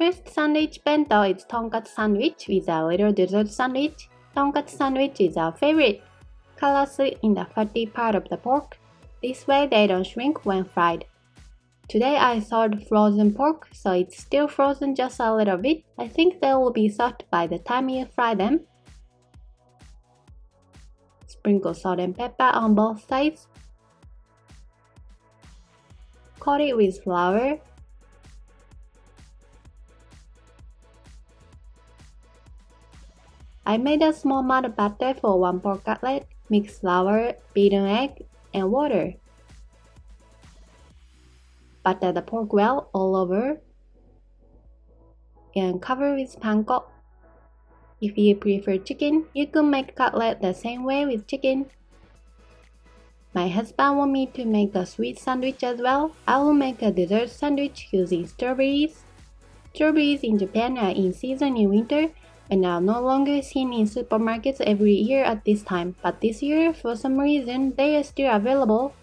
First sandwich bento is tonkatsu sandwich with a little dessert sandwich. Tonkatsu sandwich is our favorite. Karashi in the fatty part of the pork. This way they don't shrink when fried. Today I sold frozen pork, so it's still frozen just a little bit. I think they will be soft by the time you fry them. Sprinkle salt and pepper on both sides. Coat it with flour. I made a small mud batter for one pork cutlet. Mix flour, beaten egg, and water. Butter the pork well all over and cover with panko. If you prefer chicken, you can make cutlet the same way with chicken. My husband wants me to make a sweet sandwich as well. I will make a dessert sandwich using strawberries. Strawberries in Japan are in season in winter and are no longer seen in supermarkets every year at this time, but this year, for some reason, they are still available.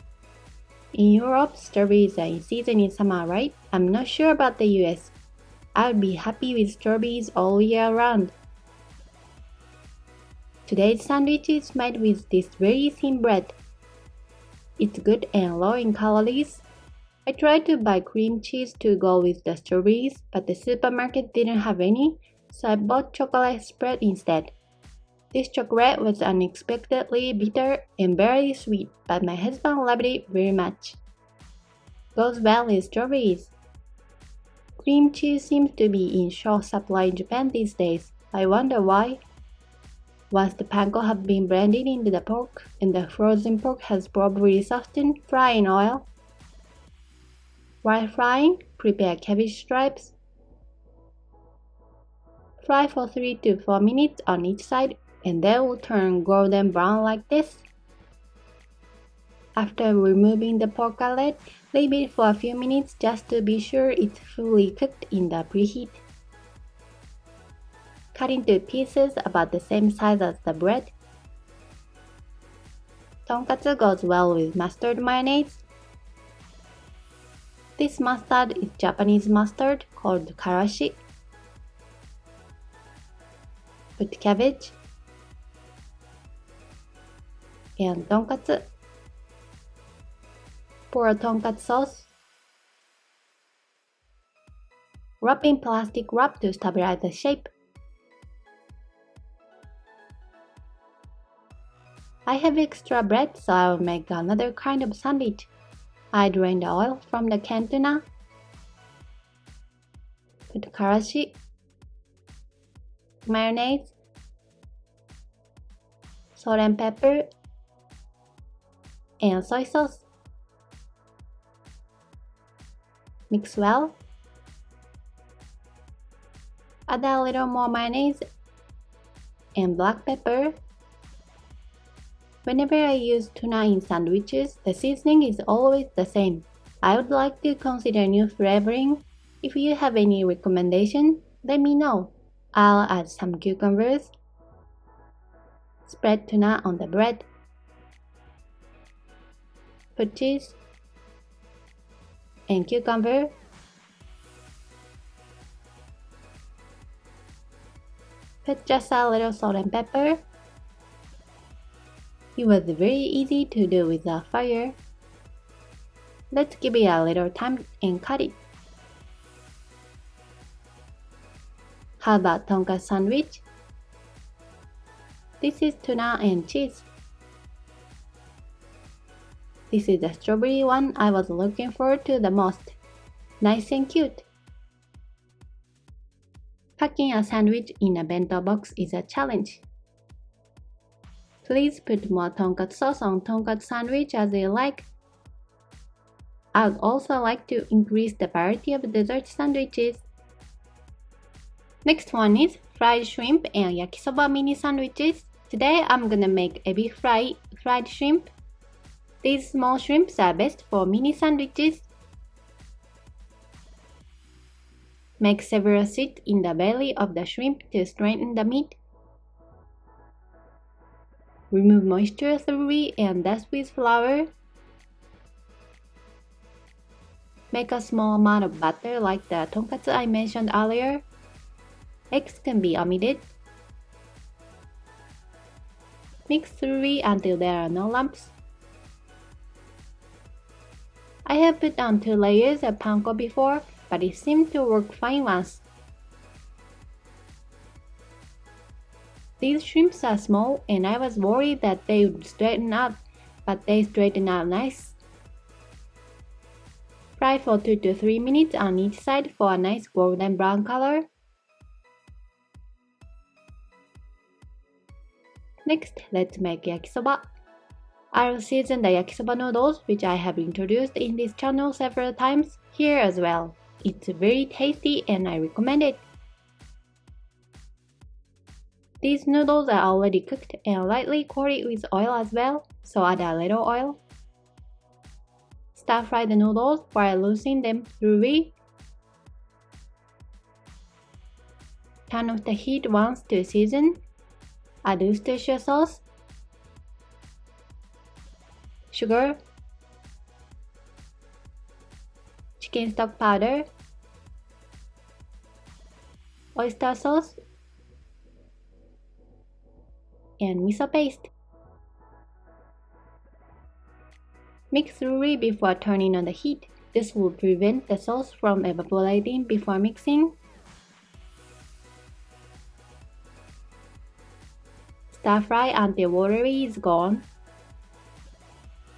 In Europe, strawberries are in season in summer, right? I'm not sure about the US. I would be happy with strawberries all year round. Today's sandwich is made with this very thin bread. It's good and low in calories. I tried to buy cream cheese to go with the strawberries, but the supermarket didn't have any, so I bought chocolate spread instead. This chocolate was unexpectedly bitter and very sweet, but my husband loved it very much. Goes well with strawberries. Cream cheese seems to be in short supply in Japan these days. I wonder why. Once the panko have been blended into the pork and the frozen pork has probably softened, fry in oil. While frying, prepare cabbage stripes. Fry for 3 to 4 minutes on each side and they will turn golden brown like this. After removing the pork cutlet, leave it for a few minutes just to be sure it's fully cooked in the preheat. Cut into pieces about the same size as the bread. Tonkatsu goes well with mustard mayonnaise. This mustard is Japanese mustard called Karashi. Put cabbage and tonkatsu. Pour a tonkatsu sauce. Wrap in plastic wrap to stabilize the shape. I have extra bread, so I will make another kind of sandwich. I drain the oil from the canned tuna. Put karashi, mayonnaise, salt and pepper, and soy sauce. Mix well. Add a little more mayonnaise and black pepper. Whenever I use tuna in sandwiches, the seasoning is always the same. I would like to consider new flavoring. If you have any recommendation, let me know. I'll add some cucumbers. Spread tuna on the bread. Put cheese and cucumber. Put just a little salt and pepper. It was very easy to do with a fire. Let's give it a little time and cut it. How about tonkatsu sandwich? This is tuna and cheese. This is the strawberry one I was looking forward to the most. Nice and cute. Packing a sandwich in a bento box is a challenge. Please put more tonkatsu sauce on tonkatsu sandwich as you like. I would also like to increase the variety of dessert sandwiches. Next one is fried shrimp and yakisoba mini sandwiches. Today I'm gonna make ebi fried shrimp. These small shrimps are best for mini sandwiches. Make several slits in the belly of the shrimp to strengthen the meat. Remove moisture thoroughly and dust with flour. Make a small amount of butter like the tonkatsu I mentioned earlier. Eggs can be omitted. Mix thoroughly until there are no lumps. I have put on 2 layers of panko before, but it seemed to work fine once. These shrimps are small and I was worried that they would straighten out, but they straighten out nice. Fry for 2 to 3 minutes on each side for a nice golden brown color. Next, let's make yakisoba. I'll season the yakisoba noodles, which I have introduced in this channel several times, here as well. It's very tasty and I recommend it. These noodles are already cooked and lightly coated with oil as well, so add a little oil. Stir fry the noodles while loosening them thoroughly. Turn off the heat once to season. Add Worcestershire sauce, sugar, chicken stock powder, oyster sauce, and miso paste. Mix thoroughly before turning on the heat. This will prevent the sauce from evaporating before mixing. Stir fry until watery is gone.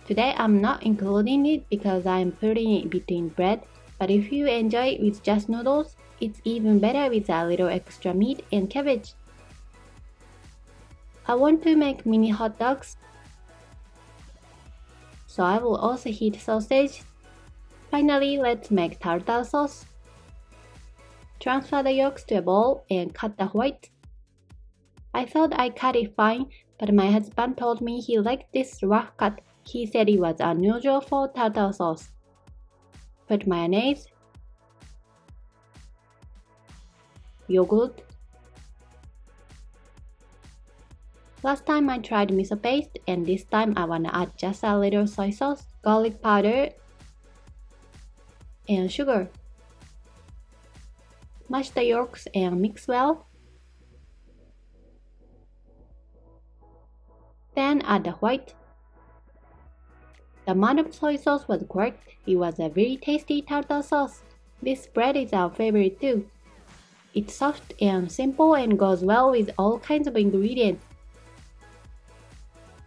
Today I'm not including it because I'm putting it between bread, but if you enjoy it with just noodles, it's even better with a little extra meat and cabbage. I want to make mini hot dogs, so I will also heat sausage. Finally, let's make tartar sauce. Transfer the yolks to a bowl and cut the white. I thought I cut it fine, but my husband told me he liked this rough cut. He said it was unusual for tartar sauce. Put mayonnaise, yogurt. Last time I tried miso paste, and this time I wanna add just a little soy sauce, garlic powder, and sugar. Mash the yolks and mix well. Then add the white. The amount of soy sauce was correct. It was a very tasty tartar sauce. This bread is our favorite too. It's soft and simple and goes well with all kinds of ingredients.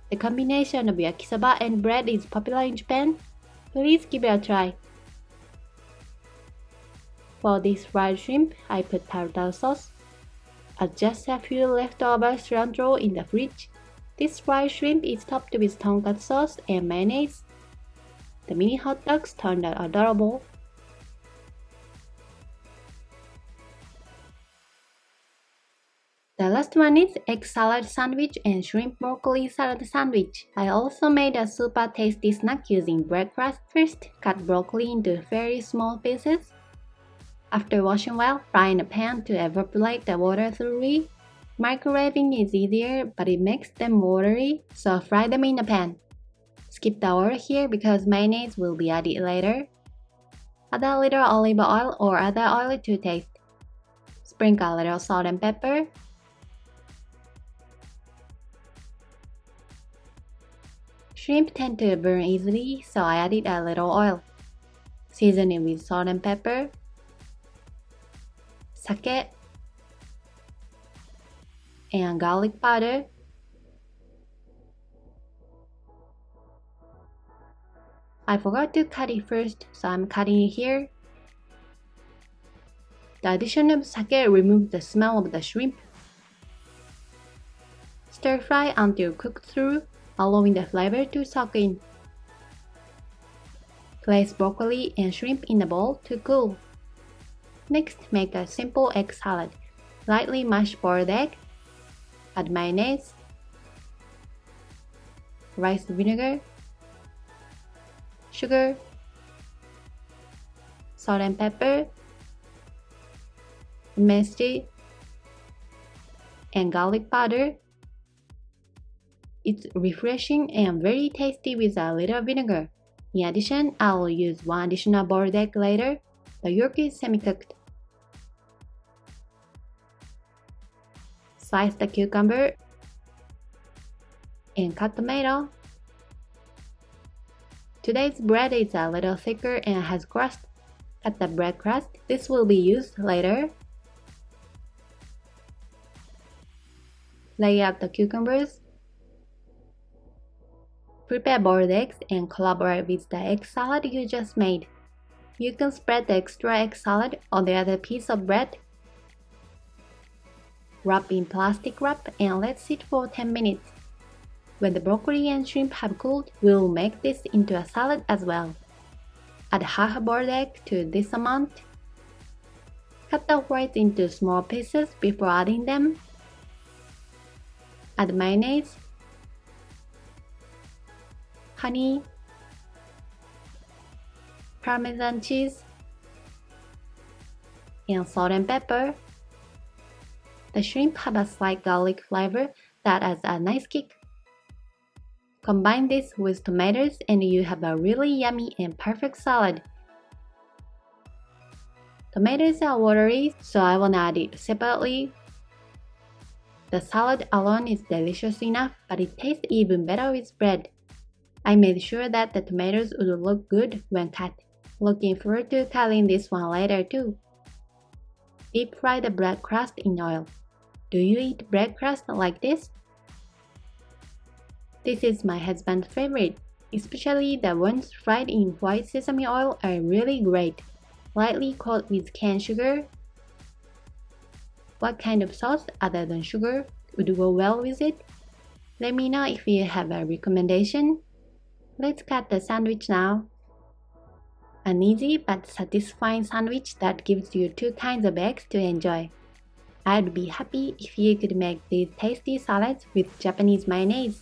The combination of yakisoba and bread is popular in Japan. Please give it a try. For this fried shrimp, I put tartar sauce. Add just a few leftover cilantro in the fridge. This fried shrimp is topped with tonkatsu sauce and mayonnaise. The mini hot dogs turned out adorable. The last one is egg salad sandwich and shrimp broccoli salad sandwich. I also made a super tasty snack using bread crust. First, cut broccoli into very small pieces. After washing well, fry in a pan to evaporate the water thoroughly. Microwaving is easier, but it makes them watery, so fry them in a pan. Skip the oil here because mayonnaise will be added later. Add a little olive oil or other oil to taste. Sprinkle a little salt and pepper. Shrimp tend to burn easily, so I added a little oil. Season it with salt and pepper, sake, and garlic powder. I forgot to cut it first, so I'm cutting it here. The addition of sake removes the smell of the shrimp. Stir fry until cooked through, allowing the flavor to soak in. Place broccoli and shrimp in a bowl to cool. Next, make a simple egg salad. Lightly mash boiled egg. Add mayonnaise, rice vinegar, sugar, salt and pepper, MSG, and garlic powder. It's refreshing and very tasty with a little vinegar. In addition, I'll use one additional boiled egg later. The yolk is semi-cooked. Slice the cucumber and cut tomato. Today's bread is a little thicker and has crust. Cut the bread crust. This will be used later. Lay out the cucumbers. Prepare boiled eggs and collaborate with the egg salad you just made. You can spread the extra egg salad on the other piece of bread. Wrap in plastic wrap and let sit for 10 minutes. When the broccoli and shrimp have cooled, we'll make this into a salad as well. Add half a boiled egg to this amount. Cut the whites into small pieces before adding them. Add mayonnaise, honey, Parmesan cheese, and salt and pepper. The shrimp have a slight garlic flavor that adds a nice kick. Combine this with tomatoes and you have a really yummy and perfect salad. Tomatoes are watery, so I won't add it separately. The salad alone is delicious enough, but it tastes even better with bread. I made sure that the tomatoes would look good when cut. Looking forward to cutting this one later too. Deep fry the bread crust in oil. Do you eat bread crust like this? This is my husband's favorite, especially the ones fried in white sesame oil are really great. Lightly coated with cane sugar. What kind of sauce other than sugar would go well with it? Let me know if you have a recommendation. Let's cut the sandwich now. An easy but satisfying sandwich that gives you two kinds of eggs to enjoy. I'd be happy if you could make these tasty salads with Japanese mayonnaise.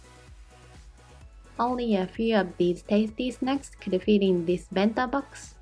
Only a few of these tasty snacks could fit in this bento box.